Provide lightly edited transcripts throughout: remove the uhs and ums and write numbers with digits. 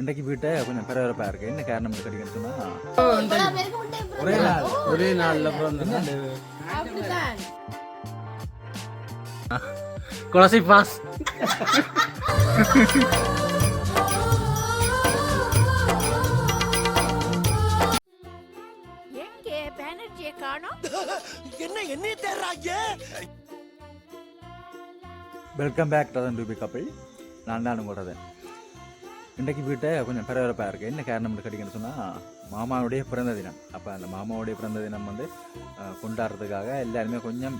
இன்றைக்கு வீட்டை கொஞ்சம் பரபரப்பாக இருக்குது. என்ன காரணம் கிடைக்குன்னு சொன்னால் ஒரே நாளில் பிறந்த குலசி பாஸ் வெல்கம் பேக் ரதன் ரூபி கப்பல். நான் தான் உங்களோட இன்றைக்கு வீட்டை கொஞ்சம் பரபரப்பாக இருக்குது. என்ன காரணம் கிடைக்குன்னு சொன்னால் மாமாவுடைய பிறந்த தினம். அப்போ அந்த மாமாவுடைய பிறந்த தினம் வந்து கொண்டாடுறதுக்காக எல்லாருமே கொஞ்சம்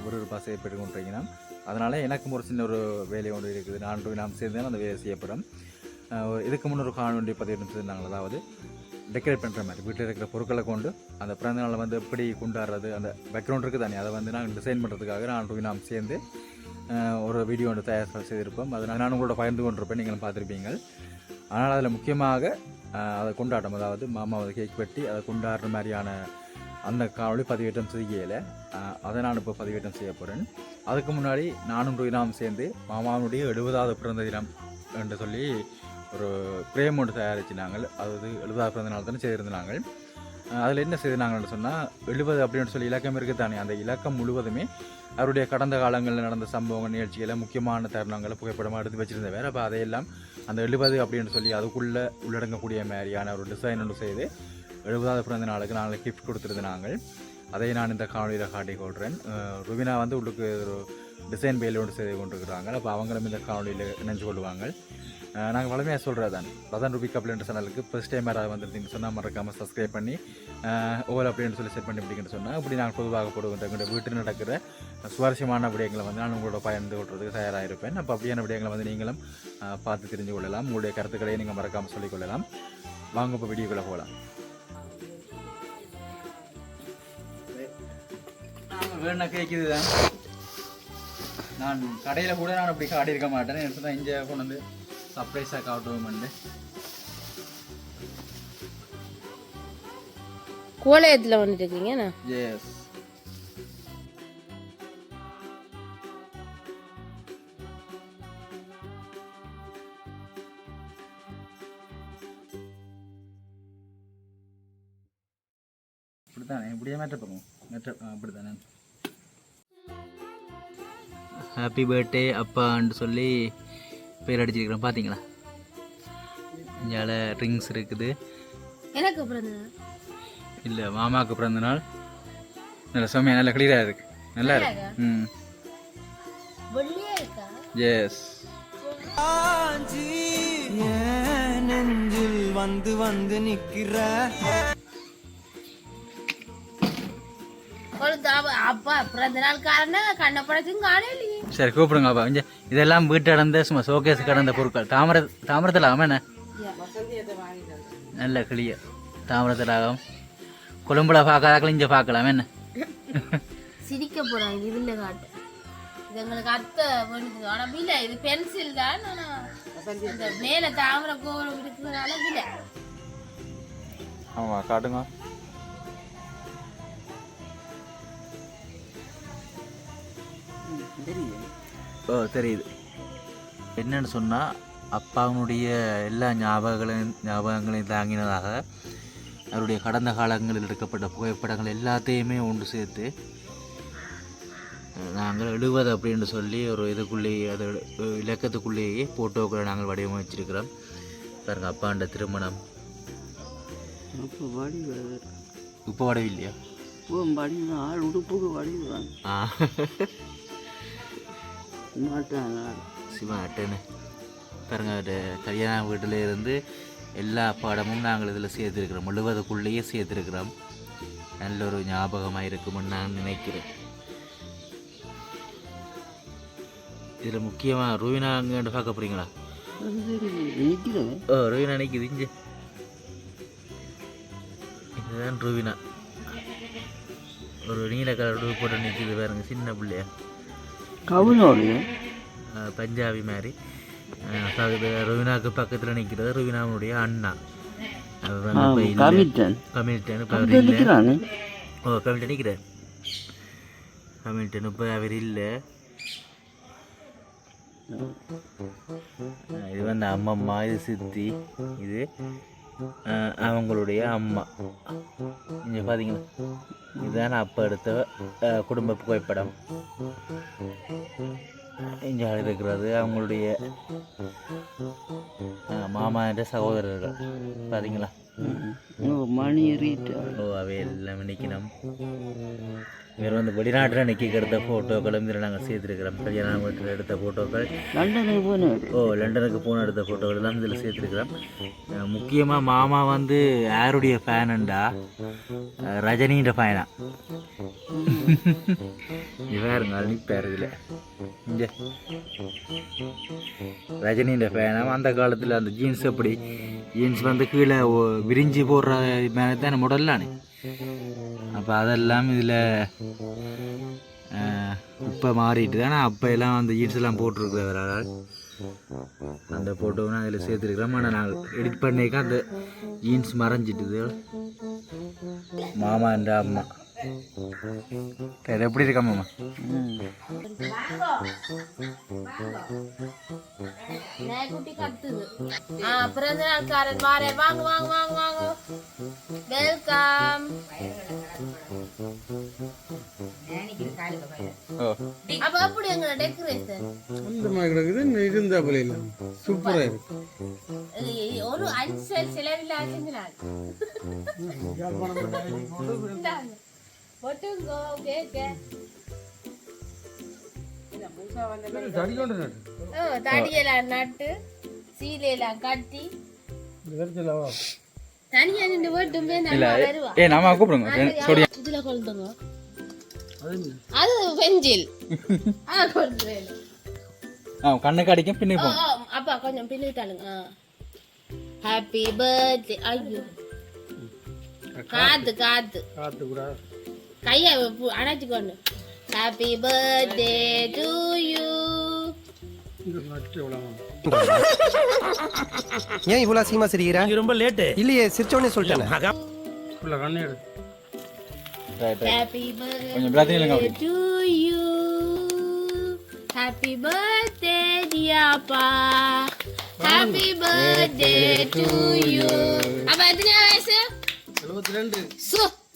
விறுவிறுப்பாக செய்யப்பட்டு கொண்டிருக்கணும். அதனால் எனக்கும் ஒரு சின்ன ஒரு வேலை ஒன்று இருக்குது. நாம் சேர்ந்து அந்த வேலை செய்யப்படும். இதுக்கு முன்னொரு காணொலி பதிவு செய்திருந்தாங்க. அதாவது டெக்கரேட் பண்ணுற மாதிரி வீட்டில் இருக்கிற பொருட்களை கொண்டு அந்த பிறந்த நாளை வந்து எப்படி கொண்டாடுறது, அந்த பேக்ரவுண்ட் இருக்குது தானே, அதை வந்து நாங்கள் டிசைன் பண்ணுறதுக்காக நாம் சேர்ந்து ஒரு வீடியோ ஒன்று தயார் செய்திருப்போம். அதை நான் உங்களோட பகிர்ந்து கொண்டிருப்பேன், நீங்களும் பார்த்துருப்பீங்க. ஆனால் அதில் முக்கியமாக அதை கொண்டாட்டம், அதாவது மாமா வந்து கேக் வெட்டி அதை கொண்டாடுற மாதிரியான அந்த காணொலி பதிவேற்றம் செய்யலை. அதை நான் இப்போ பதிவேற்றம் செய்ய போகிறேன். அதுக்கு முன்னாடி நானும் நாம் சேர்ந்து மாமாவுடைய 70வது பிறந்த தினம் என்று சொல்லி ஒரு பிரேம் ஒன்று தயாரிச்சினாங்க. அதாவது 70வது பிறந்த நாள் தானே செய்திருந்தாங்க. அதில் என்ன செய்திருந்தாங்கன்னு சொன்னால் 70 அப்படின்னு சொல்லி இலக்கம் இருக்குது தானே, அந்த இலக்கம் முழுவதுமே அவருடைய கடந்த காலங்களில் நடந்த சம்பவங்கள், நிகழ்ச்சிகளை, முக்கியமான தருணங்களை புகைப்படமாக எடுத்து வச்சுருந்தேன். வேறு அப்போ அதையெல்லாம் அந்த 70 அப்படின்னு சொல்லி அதுக்குள்ளே உள்ளடங்கக்கூடிய மாதிரியான ஒரு டிசைன் ஒன்று செய்து 70வது பிறந்த நாளுக்கு நாங்கள் கிஃப்ட் கொடுத்துருந்தாங்க. அதை நான் இந்த காணொலியில் காட்டிக் கொள்கிறேன். ருவினா வந்து உள்ளுக்கு ஒரு டிசைன் பெயில் ஒன்று செய்து கொண்டிருக்கிறாங்க. அப்போ அவங்களும் இந்த காணொலியில் இணைஞ்சு கொள்வாங்க. நாங்கள் வளமையாக சொல்கிறது தான், ரதன் ரூபி கப்பல் என்ற சேனலுக்கு ஃபஸ்ட் டைம் யாராவது வந்துருந்தீங்கன்னு சொன்னால் மறக்காமல் சப்ஸ்கிரைப் பண்ணி ஓவர் அப்படின்னு சொல்லி செட் பண்ணி பிடிக்குன்னு சொன்னால் இப்படி நாங்கள் பொதுவாக போடுகின்ற எங்களுடைய வீட்டில் நடக்கிற சுவாரஸ்யமான விடயங்களை வந்து நான் உங்களோட பயந்து கொள்றதுக்கு தயாராக இருப்பேன். அப்போ அப்படியான விடயங்களை வந்து நீங்களும் பார்த்து தெரிஞ்சு கொள்ளலாம். உங்களுடைய கருத்துக்களையும் நீங்கள் மறக்காமல் சொல்லிக்கொள்ளலாம். வாங்க இப்போ வீடியோக்குள்ளே போகலாம். வேணா கேட்குது தான், நான் கடையில் கூட நான் அப்படி காட்டியிருக்க மாட்டேன். எனக்கு தான் இங்கே கொண்டு வந்து சர்ப்ரைஸாக காட்டுவோம். கோலயத்தில் வந்துட்டு இருக்கீங்க. எஸ், இப்படித்தானே, இப்படியே மேட்டப்போம் அப்படித்தானே. ஹாப்பி பர்த்டே அப்பான்னு சொல்லி பேர் அடிச்சிருக்கிறோம். பார்த்தீங்களா, இங்கே ரிங்ஸ் இருக்குது. எனக்கு பிறந்த இல்லை, மாமாவுக்கு பிறந்த நாள். நல்ல சமயம், நல்ல கிளியராக இருக்கு, நல்லா இருக்கு. எஸ், நெஞ்சில் வந்து வந்து நிற்கிற அப்பா பிறந்த நாள் காரணம் கண்ணப்படத்தையும் காணலையே. சரி கூப்பிடுங்க அப்பா. இங்கே இதெல்லாம் வீட்டு கடந்த சும்மா ஷோகேஸ் கடந்த பொருட்கள். தாமரத்தில் ஆகும் என்ன, நல்ல கிளிய தாமரத்தில் ஆகும். கொழும்புல பார்க்காதாக்கள் இங்கே பார்க்கலாம் என்ன. சிரிக்க போறாங்க இதுல காட்டு. இது எங்களுக்கு அத்தை வேணுது. ஆனால் இல்லை, இது பென்சில் தான். ஆனால் மேலே தாமரை கோவம் இருக்கிறதுனால இல்லை. ஆமாம், காட்டுங்க. ஓ தெரியுது. என்னன்னு சொன்னால் அப்பாவுடைய எல்லா ஞாபகங்களையும் தாங்கினதாக அவருடைய கடந்த காலங்களில் எடுக்கப்பட்ட புகைப்படங்கள் எல்லாத்தையுமே ஒன்று சேர்த்து நாங்கள் 70 அப்படின்னு சொல்லி ஒரு இதுக்குள்ளேயே, அது இலக்கத்துக்குள்ளேயே ஃபோட்டோக்களை நாங்கள் வடிவமைச்சிருக்கிறோம். பாருங்கள், அப்பாண்ட திருமணம். இப்போ வடவு இல்லையா, சிமாட்டேன்னு பாருங்க. கல்யாண வீட்டில் இருந்து எல்லா படமும் நாங்கள் இதில் சேர்த்துருக்கிறோம், 70க்குள்ளேயே சேர்த்துருக்கிறோம். நல்ல ஒரு ஞாபகமாக இருக்குமென்னு நான் நினைக்கிறேன். இதில் முக்கியமாக ருவினா அங்கே பார்க்க போகிறீங்களா? ஓ, ருவினா நிற்கிது இங்கே. இதுதான் ருவினா, ஒரு நீல கலர் போட்டு நிற்கிது பாருங்க, சின்ன பிள்ளையா, பஞ்சாபி மாதிரி. ருவினாவுக்கு பக்கத்தில் நிற்கிறது ருவினாவுடைய அண்ணா. கமில்டன். ஓ, கமில்டன் நிற்கிறார். கமில்டன் இப்போ அவர் இல்லை. இது வந்து அம்மம்மா, இது சித்தி, இது அவங்களுடைய அம்மா. இங்கே பார்த்தீங்களா, இதுதான் அப்போ எடுத்த குடும்ப புகைப்படம். இங்கே இருக்கிறது அவங்களுடைய மாமா என்ற சகோதரர்கள். பார்த்தீங்களா, மணி ஏறிட்டு அவை எல்லாம் நிற்கணும். இவர் வந்து வெளிநாட்டில் நிற்க எடுத்த ஃபோட்டோக்களும் இதில் நாங்கள் சேர்த்துருக்கிறோம். கல்யாண வீட்டில் எடுத்த ஃபோட்டோக்கள், லண்டனுக்கு போன லண்டனுக்கு போன எடுத்த ஃபோட்டோக்கள் எல்லாம் இதில் சேர்த்துருக்கிறோம். முக்கியமாக மாமா வந்து யாருடைய ஃபேனுண்டா, ரஜினின்ற ஃபேனா. இவருங்க அனுப்பார் இதில். இங்கே ரஜினின்ற ஃபேனாக. அந்த காலத்தில் அந்த ஜீன்ஸ் எப்படி ஜீன்ஸ் வந்து கீழே விரிஞ்சு போடுற மேலே தானே முடல்லானே. அப்போ அதெல்லாம் இதில் இப்போ மாறிட்டு தானே. அப்போ எல்லாம் அந்த ஜீன்ஸ் எல்லாம் போட்டிருக்கிறவரால் அந்த ஃபோட்டோவும் அதில் சேர்த்துருக்கிறோம். ஆனால் நாங்கள் எடிட் பண்ணிக்க அந்த ஜீன்ஸ் மறைஞ்சிட்டுது. மாமா என்ற அம்மா எப்படி இருக்கா மாமா? குட்டி கத்துது. பிறந்த நாள்காரன் வாரே, வாங்க வாங்க வாங்க வாங்க, வெல்கம். அப்ப அப்படி எங்க டெக்கரேஷன் அந்த மாதிரி கிடக்குது. இருந்தா போல இல்லை, சூப்பரா இருக்கு. ஒரு அன்சல் செலவில்லா செஞ்சினார். போட்டுங்கோ கேக்க. தடியெல்லாம் நட்டு சீலையெல்லாம் கட்டி தனியா நின்று போட்டும் வருவா. நம்ம கூப்பிடுங்க. இதுல கொளுத்துங்க. அது வெஞ்சில். கண்ணுக்கு அடிக்கும் பின்னி போ. அப்பா கொஞ்சம் பின்னி தாளுங்க. Happy birthday. ஐயோ காத்து காத்து காத்து கூட கைய அணைச்சிக்கொண்டு. Happy birthday to you. ஏன் இவ்வளவு அசிங்கமா சிரிக்கிறா? ரொம்ப லேட்டு இல்லையே, சிரிச்சோடனே சொல்லிட்டேன். Happy birthday to you. Happy birthday டியாப்பா. Happy birthday to you. அப்ப எத்தனை வயசு? 72.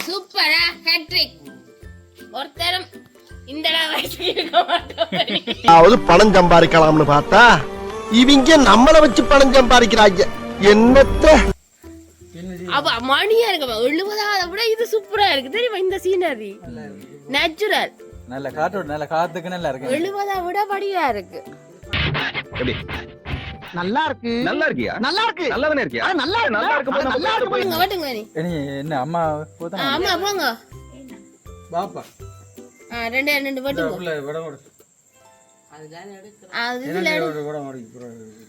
சூப்பரா ஹேட்ரிக். ஒருத்தரும் இந்த வயசுக்கு இருக்க மாட்டோம். அதாவது பணம் சம்பாதிக்கலாம்னு பார்த்தா இவங்க நம்மள வச்சு பணம் சம்பாதிக்கிறாங்க. என்னத்த அப்ப மணியா இருக்கு. 70வது விட இது சூப்பரா இருக்கு தெரியுமா? இந்த சீனரி நேச்சுரல். நல்ல காற்றோட நல்ல காத்துக்கு நல்லா இருக்கு. 70வது விட படியா இருக்கு. நல்லா இருக்கு. நல்லா இருக்கியா? நல்லா இருக்கு. நல்லாதானே இருக்கியா? நல்லா நல்லா இருக்கு. நல்லா இருக்கு. போங்க வாட்டுங்க நீ. என்ன அம்மா போதா? அம்மா போங்க. பாப்பா ரெண்டு போட்டுங்க. உள்ள விட விட. அது இதுல விட மாடி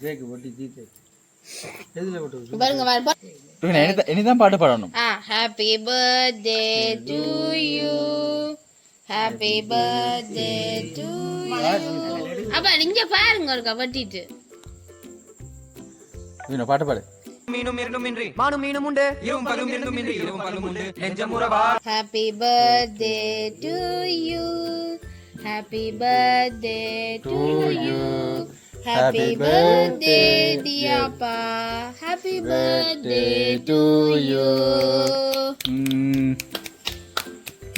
கேக் போட்டு தீத்து. எதுல போட்டு? பாருங்க பாருங்க. இனிதான் பாட்டு பாடணும். Happy birthday to you. Happy birthday to you. அப்ப நீங்க பாருங்க ஒருக்கா வட்டிட்டு. இவன பாட்டு பாடு. மீனும் இரண்டுமின்றி மானும் மீனும் உண்டு. இரவும் பகலும் இரண்டுமின்றி இரவும் பகலும் உண்டு. நெஞ்சமுறவா. Happy birthday to you. Happy birthday to you. Happy birthday dear pa. Happy birthday to you.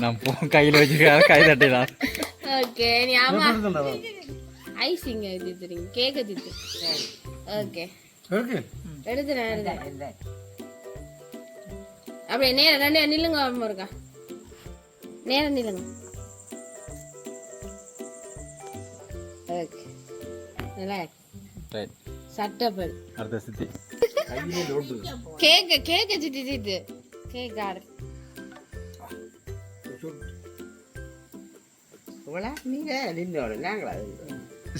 நான் கையில வச்சிருக்கேன், கை தட்டிடலாம். ஓகே நீ ஆமா ஐசிங் தித்துறீங்க, கேக்க தித்து. ஓகே ஓகே எடுத்துறேன். அப்படியே நேரம் ரெண்டு நில்லுங்க. இருக்கா நேரம் நில்லுங்க. ஓகே நல்லா சட்டப்பல். அடுத்த சித்தி கேக்க சித்தி சித்து கேக் ஆடு.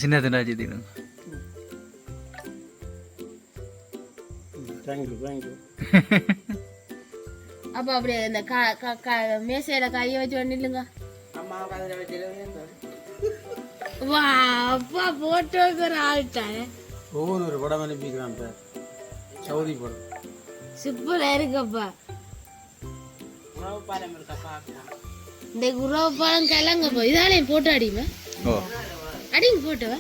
சின்ன திண்டா சித்தி. அப்ப அப்படியே இந்த மேசையில கைய வச்சு நில்லுங்க. வா அப்பா போட்டோக்கிற ஆள்ட்டாங்க. ஒவ்வொரு படம் அனுப்பிக்கிறான் சார். சவுதி படம் சூப்பரா இருக்குப்பா. இந்த உறவு படம் கிளங்கப்பா. இதாலே போட்டோ அடிமா. அடிங்க போட்டோவா.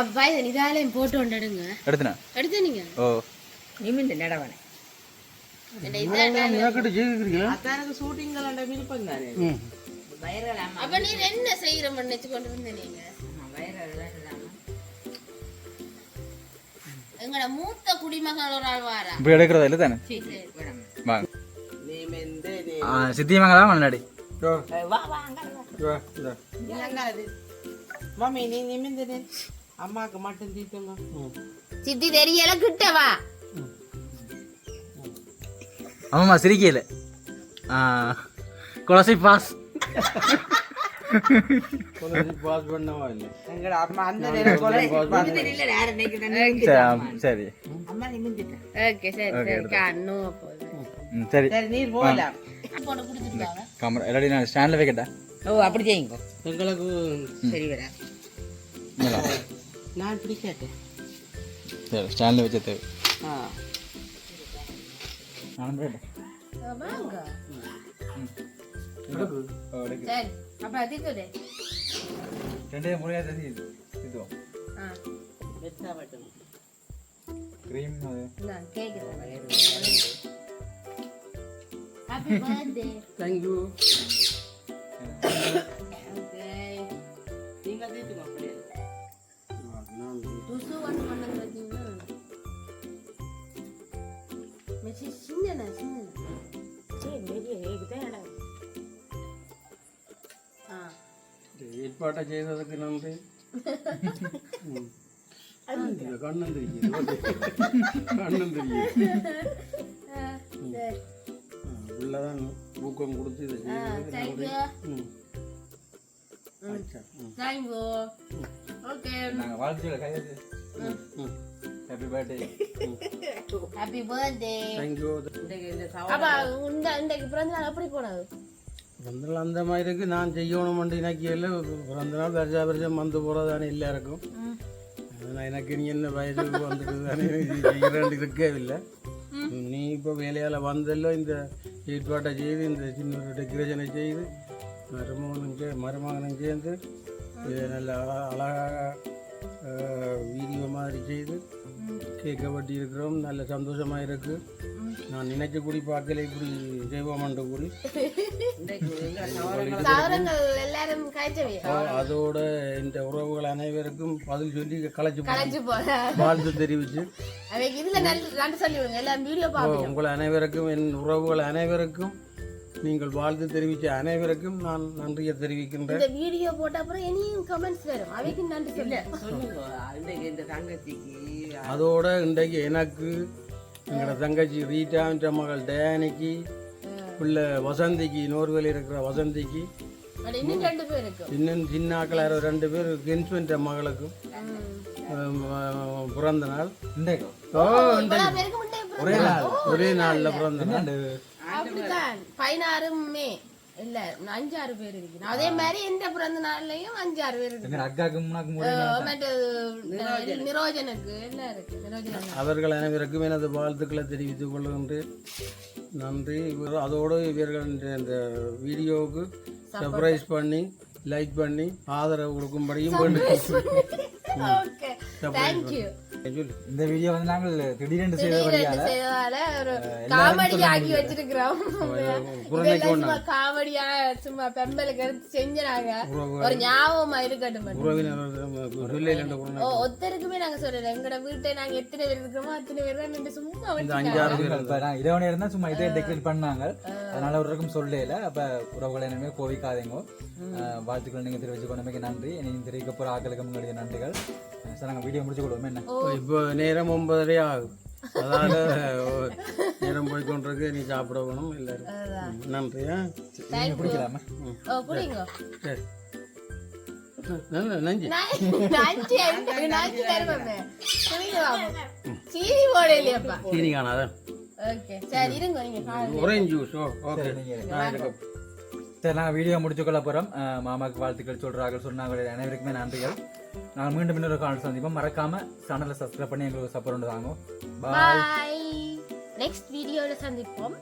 அப்பா இதை நிதாலையும் போட்டு கொண்டுடுங்க எடுத்துனா எடுத்து நீங்க ஓ நிமிந்து நடவனே மேக்கட்டு ஜெயிக்கிறீங்களா ஷூட்டிங்களோட விருப்பம் தானே வைரல் அப்ப நீங்க என்ன செய்யற நினைச்சு கொண்டு வந்து நீங்க வைரல் எங்கட மூத்த குடிமகன் ஒரு ஆள் வாரா இப்படி எடுக்கிறதா இல்லை தானே வாங்க நிமிந்து சித்தியமங்கலா மண்ணாடி வா வா அங்க மம்மி நீ நிமிந்து அம்மாக்கு மட்டும் தீட்டுங்க சித்தி தெரியல கிட்ட வா ஆமாம்மா சிரிக்கல குலசை பாஸ் பாஸ் பண்ணவா இல்லை எங்கட அம்மா அந்த நேரம் கொலை இல்ல யார நினைக்கிறேன் சரி அம்மா நிமிந்துட்டேன் ஓகே சரி சரி கண்ணு போகுது சரி சரி நீர் போகலாம் போட்டு குடுத்துட்டு வாங்க கேமரா எல்லாடி நான் ஸ்டாண்டில் வைக்கட்டா ஓ அப்படி செய்யுங்க எங்களுக்கு சரி வரா நான் பிடிக்காட்டேன் சரி ஸ்டாண்டில் வச்ச தேவை ஆ நானும் போயிட்டேன் வாங்க சரி அப்ப அதிகோதே ரெண்டே முறையாக தெரியுது இதுவும் வெச்சா மட்டும் க்ரீம் அது நான் கேக்குறேன் ஹாப்பி பர்த்டே தேங்க்யூ ஓகே நீங்க தீட்டுங்க அப்படியே துசு ஒன்று பண்ணது பார்த்தீங்கன்னா மெசி சின்னண்ணா சரி மெரிய ஏகுதான் இடம் ஆ ஏற்பாட்டை செய்ததுக்கு நன்றி கண்ணன் தெரியுது கண்ணன் தெரியுது சரி உள்ளதான் ஊக்கம் கொடுத்து இதை செய்ததுக்கு நன்றி தேங்க்யூ ஓகே நாங்கள் வாழ்த்துக்களை கையெழுத்து happy birthday happy birthday thank you இந்த அப்பா இன்றைக்கு பிறந்த நாள் எப்படி போனது பிறந்தநாள் அந்த மாதிரி இருக்கு நான் செய்யணும் இனக்கியில் பிறந்த நாள் வருஷா வருஷம் வந்து போகிறது தானே எல்லாருக்கும் நான் எனக்கு நீ என்ன வயது வந்துட்டு தானே செய்கிறேன் இருக்கவே இல்லை நீ இப்போ வேலையால் வந்தല്ലോ இந்த ஏற்பாட்டை செய்து இந்த சின்ன ஒரு டெக்கரேஷனை செய்து மருமகனும் சேர்ந்து இது நல்ல அழகாக வீடியோ மாதிரி செய்து கேக்கை வெட்டி இருக்கிறோம் நல்ல சந்தோஷமாக இருக்குது நான் நினைச்ச கூடி பார்க்கல இப்படி செய்வோம்ன்ற கூடி சாவரங்கள் எல்லாரும் காய்ச்சவியா அதோட இந்த உறவுகள் அனைவருக்கும் பதில் சொல்லி களைச்சு கலைஞ்சு போற வாழ்த்து தெரிவித்து அவைக்கு இதுல நன்றி சொல்லி விடுங்க எல்லாம் வீடியோ பாப்போம் உங்கள் அனைவருக்கும் என் உறவுகள் அனைவருக்கும் நீங்கள் வாழ்த்து தெரிவித்த அனைவருக்கும் நான் நன்றியை தெரிவிக்கின்றேன் இந்த வீடியோ போட்ட அப்புறம் இனியும் கமெண்ட்ஸ் வரும் அவைக்கு நன்றி சொல்ல சொல்லுங்க இன்றைக்கு இந்த தங்கச்சிக்கு அதோட இன்றைக்கு எனக்கு எங்களோட தங்கச்சி ரீட்டான்ற மகள் டயானிக்கு உள்ள வசந்திக்கு நோர்வேலில் இருக்கிற வசந்திக்கு இன்னும் 2 பேர் இருக்கு இன்னும் சின்னாக்கள் 2 பேர் கென்ஸ்வன்ற மகளுக்கும் பிறந்த நாள் ஓ இவ்வளவு பேருக்கு முன்னே ஒரே நாளில் பிறந்த நாள் அப்படிதான் 16 மே இல்ல 5-6 பேர் இருக்கு அதே மாதிரி எந்த பிறந்த நாள்லயும் 5-6 பேர் இருக்கு அக்காவுக்கு மற்ற நிரோஜனுக்கு எல்லாம் இருக்கு நிரோஜன் அவர்கள் அனைவருக்கும் எனது வாழ்த்துக்களை தெரிவித்துக் கொள்கின்றேன் நன்றி அதோடு இவர்கள் இந்த வீடியோவுக்கு சர்ப்ரைஸ் பண்ணி லைக் பண்ணி ஆதரவு கொடுக்கும்படியும் ஓகே தேங்க் யூ இந்த வீடியோ வந்து நாங்கள் திடீரென்று செய்தபடியால செய்ததால ஒரு காமெடி ஆக்கி வச்சிருக்கிறோம் காமெடியா சும்மா பெம்பலுக்கு எடுத்து செஞ்சாங்க ஒரு ஞாபகமா இருக்கட்டும் ஒருத்தருக்குமே நாங்க சொல்றோம் எங்கட வீட்டை நாங்க எத்தனை பேர் இருக்கிறோமோ அத்தனை பேர் தான் சும்மா வச்சு இரவணி இருந்தா சும்மா இதே டெக்கரேட் பண்ணாங்க அதனால ஒருக்கும் சொல்லல அப்ப உறவுகளை இனிமே கோவிக்காதீங்க வாழ்த்துக்கள் நீங்க தெரிவிச்சு கொண்டமைக்கு நன்றி நீங்க தெரிவிக்க போற ஆக்களுக்கு உங்களுடைய நன்றிகள் சார் நாங்கள் வீடியோ முடிச்சு கொடுவோம் என்ன இப்போ நேரம் 9:30 ஆகும் அதனால நேரம் போய்கொண்டிருக்கு நீ சாப்பிட வேணும் எல்லாரும் நன்றியா பிடிக்கலாமா புரியுங்க சரி நன்றி சீனி போடலையாப்பா சீனி காணாதான் ஓகே சரி இருங்க நீங்க ஆரஞ்சு ஜூஸ் ஓகே சரி நாங்கள் வீடியோ முடிச்சுக்கொள்ள போகிறோம் மாமாவுக்கு வாழ்த்துக்கள் சொல்கிறார்கள் சொன்னாங்க அனைவருக்குமே நன்றிகள் நாங்கள் மீண்டும் இன்னொரு கால் சந்திப்போம் மறக்காம சேனலை சப்ஸ்கிரைப் பண்ணி எங்களுக்கு சப்போர்ட் தாங்க பாய் நெக்ஸ்ட் வீடியோவில் சந்திப்போம்